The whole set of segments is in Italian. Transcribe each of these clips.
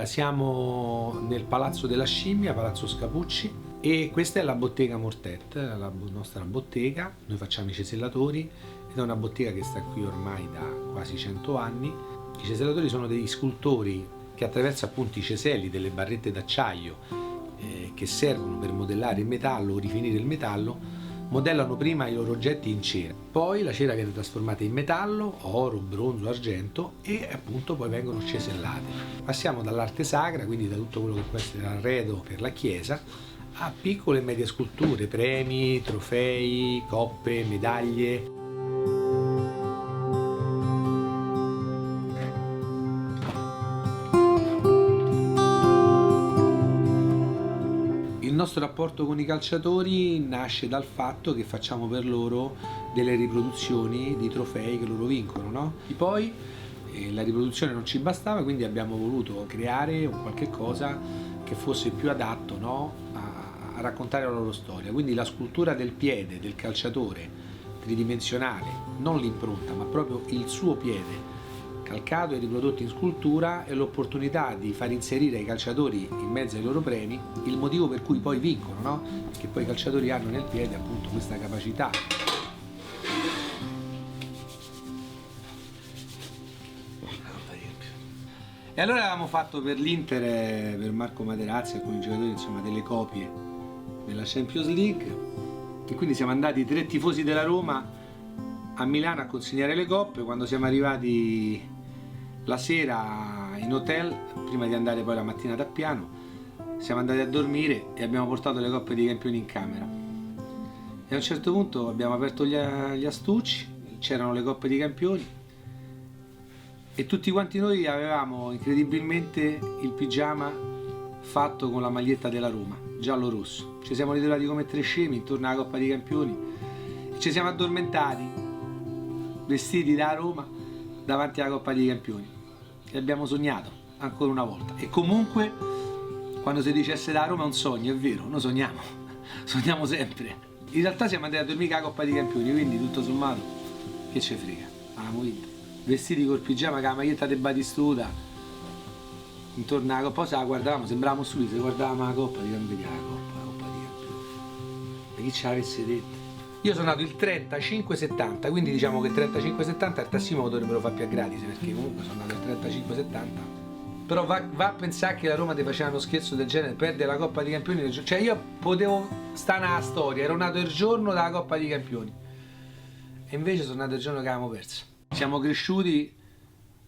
siamo nel Palazzo della Scimmia, Palazzo Scapucci, e questa è la Bottega Mortet, la nostra bottega. Noi facciamo i cesellatori ed è una bottega che sta qui ormai da quasi 100 anni. I cesellatori sono degli scultori che attraverso appunto i ceselli delle barrette d'acciaio che servono per modellare il metallo o rifinire il metallo, modellano prima i loro oggetti in cera, poi la cera viene trasformata in metallo, oro, bronzo, argento, e appunto poi vengono cesellate. Passiamo dall'arte sacra, quindi da tutto quello che può essere arredo per la chiesa, a piccole e medie sculture, premi, trofei, coppe, medaglie. Il nostro rapporto con i calciatori nasce dal fatto che facciamo per loro delle riproduzioni di trofei che loro vincono, no? E poi la riproduzione non ci bastava, quindi abbiamo voluto creare un qualche cosa che fosse più adatto, no? a raccontare la loro storia. Quindi la scultura del piede del calciatore tridimensionale, non l'impronta, ma proprio il suo piede calcato e riprodotto in scultura, è l'opportunità di far inserire ai calciatori in mezzo ai loro premi il motivo per cui poi vincono, no? Che poi i calciatori hanno nel piede appunto questa capacità. E allora avevamo fatto per l'Inter, per Marco Materazzi e alcuni giocatori, insomma, delle copie della Champions League, e quindi siamo andati 3 tifosi della Roma a Milano a consegnare le coppe. Quando siamo arrivati la sera in hotel, prima di andare poi la mattinata a piano, siamo andati a dormire e abbiamo portato le coppe dei campioni in camera. E a un certo punto abbiamo aperto gli astucci, c'erano le coppe dei campioni e tutti quanti noi avevamo incredibilmente il pigiama fatto con la maglietta della Roma, giallo-rosso. Ci siamo ritrovati come 3 scemi intorno alla Coppa dei Campioni e ci siamo addormentati vestiti da Roma davanti alla Coppa dei Campioni. E abbiamo sognato ancora una volta. E comunque quando si dice essere da Roma è un sogno, è vero, noi sogniamo, sogniamo sempre. In realtà siamo andati a dormire con la Coppa dei Campioni, quindi tutto sommato che ce frega, avevamo vinto. Vestiti col pigiama con la maglietta di Batistuta intorno alla Coppa, la guardavamo, sembravamo stupidi, se guardavamo la Coppa di Campioni, la Coppa dei Campioni. E chi ce l'avesse detto? Io sono nato il 35-70, quindi diciamo che 35-70 il Tassimo lo dovrebbero fare più a gratis, perché comunque sono nato il 35-70. Però va a pensare che la Roma ti faceva uno scherzo del genere, perde la Coppa dei Campioni, cioè io potevo stare nella storia, ero nato il giorno della Coppa dei Campioni e invece sono nato il giorno che avevamo perso. Siamo cresciuti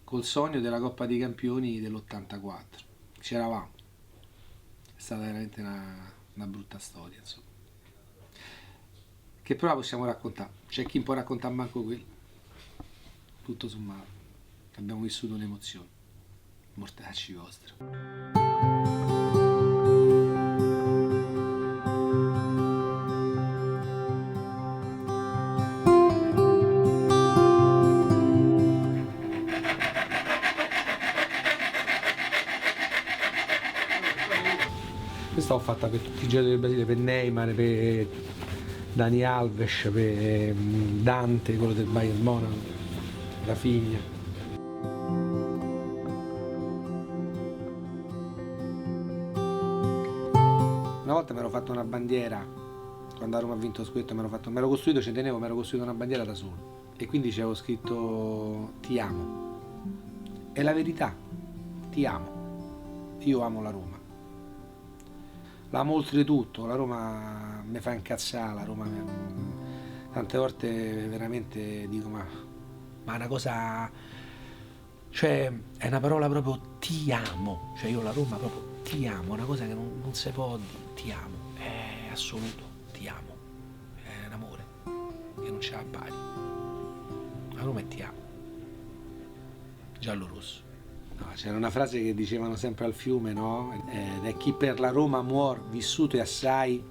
col sogno della Coppa dei Campioni dell'84, c'eravamo, è stata veramente una brutta storia, insomma, che però possiamo raccontare. C'è chi può raccontare manco quello. Tutto sommato abbiamo vissuto un'emozione. Mortacci vostri. Questa l'ho fatta per tutti i giocatori del Brasile, per Neymar, per Dani Alves, per Dante, quello del Bayern Monaco, Rafinha. Una volta mi ero fatto una bandiera, quando a Roma ha vinto lo scudetto, mi ero costruito, ci tenevo, mi ero costruito una bandiera da solo e quindi ci avevo scritto ti amo. È la verità, ti amo, io amo la Roma. L'amo oltretutto, la Roma mi fa incazzare, la Roma tante volte veramente dico ma è una cosa, cioè è una parola proprio ti amo, cioè io la Roma proprio ti amo, è una cosa che non si può dire, ti amo, è assoluto, ti amo, è un amore che non c'è a pari, la Roma è ti amo, giallo-rosso. No, c'era una frase che dicevano sempre al fiume, no? È chi per la Roma muor vissuto è assai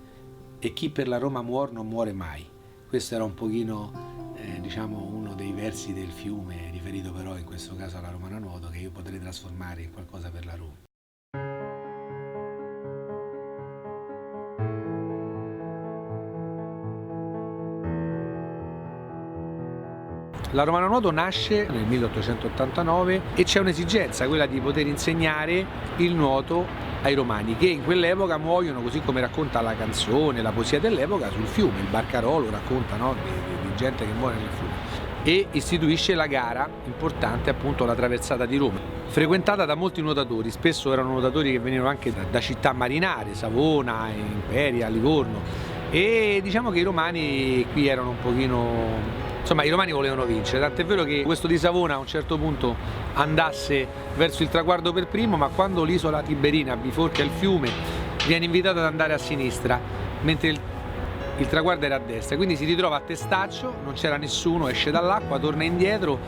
e chi per la Roma muor non muore mai. Questo era un pochino, diciamo, uno dei versi del fiume, riferito però in questo caso alla Romana Nuoto, che io potrei trasformare in qualcosa per la Roma. La Romana Nuoto nasce nel 1889 e c'è un'esigenza, quella di poter insegnare il nuoto ai romani, che in quell'epoca muoiono, così come racconta la canzone, la poesia dell'epoca, sul fiume. Il Barcarolo racconta, no, di gente che muore nel fiume, e istituisce la gara importante, appunto la traversata di Roma, frequentata da molti nuotatori. Spesso erano nuotatori che venivano anche da città marinare, Savona, Imperia, Livorno, e diciamo che i romani qui erano un pochino, insomma, i romani volevano vincere, tant'è vero che questo di Savona a un certo punto andasse verso il traguardo per primo, ma quando l'isola Tiberina biforca il fiume viene invitato ad andare a sinistra, mentre il traguardo era a destra, quindi si ritrova a Testaccio, non c'era nessuno, esce dall'acqua, torna indietro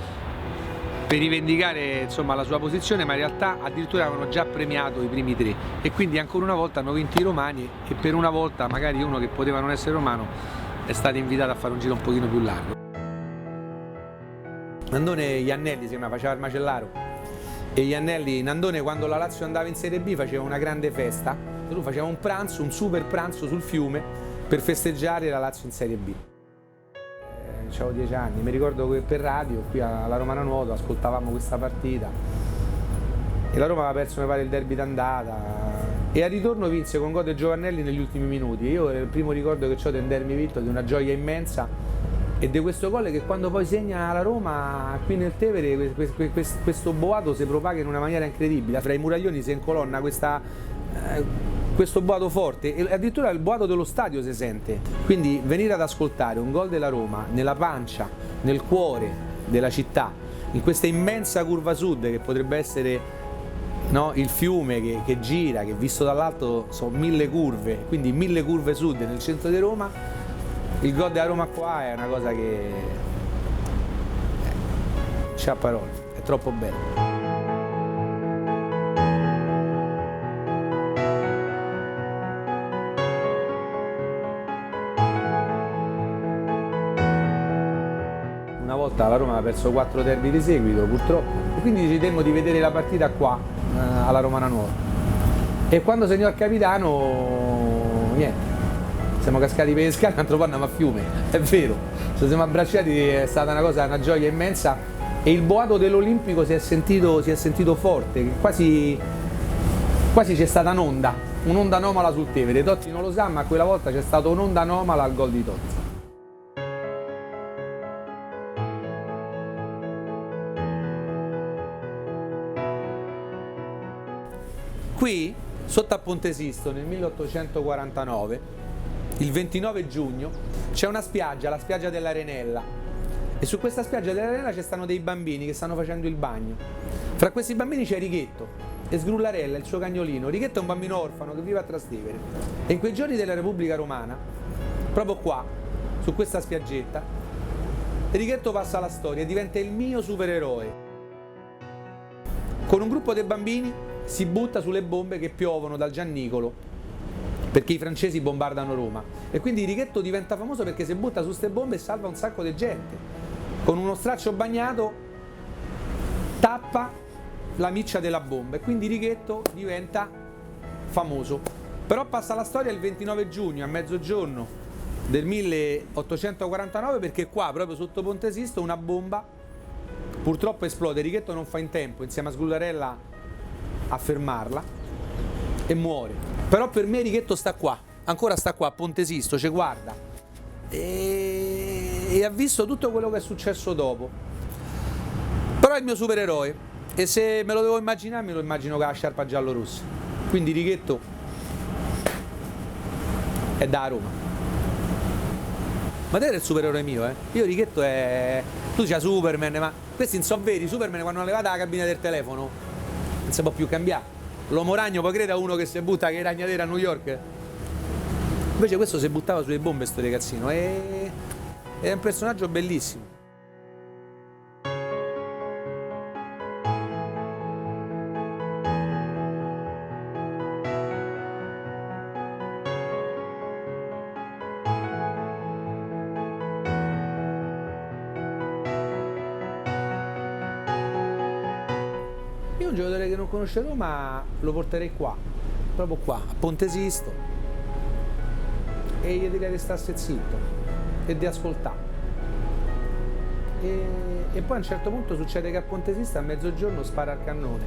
per rivendicare, insomma, la sua posizione, ma in realtà addirittura avevano già premiato i primi 3 e quindi ancora una volta hanno vinto i romani, e per una volta magari uno che poteva non essere romano è stato invitato a fare un giro un pochino più largo. Nandone Iannelli si chiamava, faceva il macellaro, e Iannelli, Nandone, quando la Lazio andava in Serie B faceva una grande festa, lui faceva un pranzo, un super pranzo sul fiume per festeggiare la Lazio in Serie B. Avevo 10 anni, mi ricordo che per radio qui alla Romana Nuoto ascoltavamo questa partita e la Roma aveva perso, mi pare, il derby d'andata, e al ritorno vinse con gol di Giovannelli negli ultimi minuti. Io il primo ricordo che ho del derby vinto, di una gioia immensa, e di questo gol che quando poi segna la Roma qui nel Tevere, questo boato si propaga in una maniera incredibile. Fra i muraglioni si incolonna questo boato forte, e addirittura il boato dello stadio si sente. Quindi venire ad ascoltare un gol della Roma nella pancia, nel cuore della città, in questa immensa curva sud che potrebbe essere, no, il fiume che gira, che visto dall'alto sono 1000 curve, quindi 1000 curve sud nel centro di Roma, il gol della Roma qua è una cosa che c'ha parole, è troppo bello. Una volta la Roma aveva perso 4 derby di seguito, purtroppo, e quindi decidemmo di vedere la partita qua, alla Romana Nuova. E quando segnò il capitano, niente, siamo cascati per le scale, un altro po' andiamo a fiume, è vero, ci siamo abbracciati, è stata una gioia immensa, e il boato dell'Olimpico si è sentito forte, quasi c'è stata un'onda anomala sul Tevere. Totti non lo sa, ma quella volta c'è stata un'onda anomala al gol di Totti. Qui, sotto a Ponte Sisto, nel 1849, il 29 giugno, c'è una spiaggia, la spiaggia dell'Arenella, e su questa spiaggia dell'Arenella ci stanno dei bambini che stanno facendo il bagno. Fra questi bambini c'è Righetto e Sgrullarella, il suo cagnolino. Righetto è un bambino orfano che vive a Trastevere, e in quei giorni della Repubblica Romana, proprio qua, su questa spiaggetta, Righetto passa alla storia e diventa il mio supereroe. Con un gruppo di bambini si butta sulle bombe che piovono dal Giannicolo, perché i francesi bombardano Roma, e quindi Righetto diventa famoso perché si butta su queste bombe e salva un sacco di gente. Con uno straccio bagnato tappa la miccia della bomba, e quindi Righetto diventa famoso. Però passa la storia il 29 giugno a mezzogiorno del 1849, perché qua, proprio sotto Ponte Sisto, una bomba purtroppo esplode. Righetto non fa in tempo, insieme a Sgullarella, a fermarla, e muore. Però per me Righetto sta qua, ancora sta qua a Ponte Sisto, ci guarda e ha visto tutto quello che è successo dopo. Però è il mio supereroe, e se me lo devo immaginare, me lo immagino con la sciarpa giallo-rossa. Quindi Righetto è da Roma. Ma te eri il supereroe mio, eh? Io Righetto è... Tu c'hai Superman, ma questi non sono veri. Superman, quando hanno levato la cabina del telefono, non si può più cambiare. L'uomo ragno, poi crede a uno che si butta che ragnatela a New York. Invece questo si buttava sulle bombe, sto ragazzino, è un personaggio bellissimo. Io un giocatore che non conosce Roma lo porterei qua, proprio qua, a Ponte Sisto, e gli direi di starsi zitto e di ascoltare e poi a un certo punto succede che al Ponte Sisto a mezzogiorno spara il cannone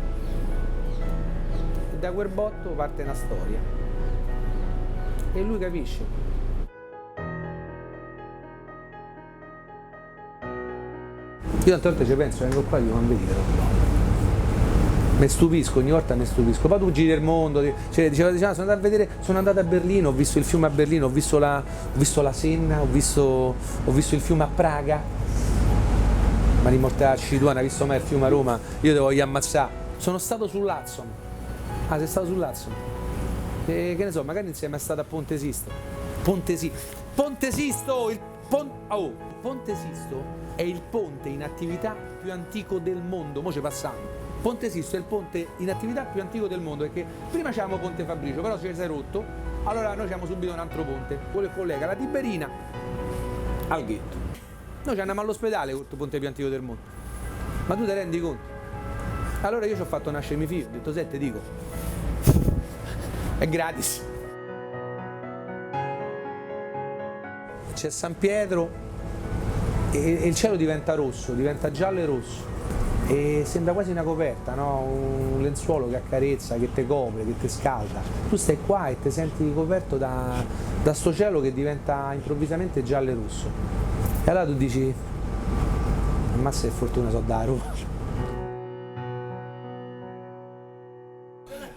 e da quel botto parte una storia e lui capisce. Io tante volte ci penso, vengo qua e dico, non vedi però, mi stupisco, ogni volta mi stupisco. Poi tu giri il mondo, cioè, diceva, sono andato a Berlino, ho visto il fiume a Berlino, ho visto la Senna, ho visto il fiume a Praga, ma di mortarci tu, non hai visto mai il fiume a Roma, io ti voglio ammazzare. Sono stato sull'Hudson. Ah, sei stato sull'Hudson? Che ne so, magari non sei mai stato a Ponte Sisto. Ponte Sisto, il Ponte Sisto è il ponte in attività più antico del mondo, mo ci passiamo. Ponte Sisto è il ponte in attività più antico del mondo, perché prima c'avevamo Ponte Fabricio, però ci si è rotto, allora noi abbiamo subito un altro ponte, quello che collega la Tiberina al ghetto. Noi ci andiamo all'ospedale con il ponte più antico del mondo. Ma tu ti rendi conto? Allora io ci ho fatto nascere mio figlio, ho detto, te dico, è gratis. C'è San Pietro e il cielo diventa rosso, diventa giallo e rosso e sembra quasi una coperta, no? Un lenzuolo che accarezza, che ti copre, che ti scalda. Tu stai qua e ti senti coperto da sto cielo che diventa improvvisamente giallo e rosso. E allora tu dici, ammazza che fortuna so da Roma.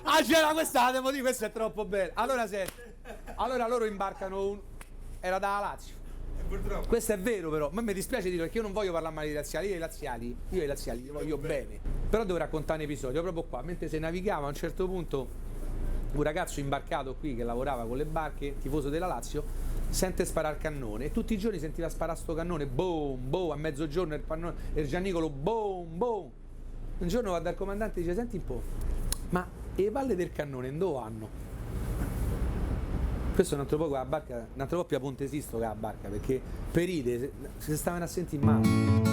Ah, c'era questa, devo dire, questa è troppo bella. Allora senti, allora loro imbarcano era da Lazio. Questo è vero però, ma mi dispiace dirlo perché io non voglio parlare male dei laziali, io ai laziali li voglio bene. Però devo raccontare un episodio, proprio qua, mentre se navigava a un certo punto un ragazzo imbarcato qui che lavorava con le barche, tifoso della Lazio, sente sparare il cannone e tutti i giorni sentiva sparare sto cannone, boom, boom, a mezzogiorno il Giannicolo, boom, boom. Un giorno va dal comandante e dice, senti un po', ma le palle del cannone dove vanno? Questo è un altro po' con la barca, un altro po' più a Ponte Sisto che la barca, perché per ide si stavano a sentire male.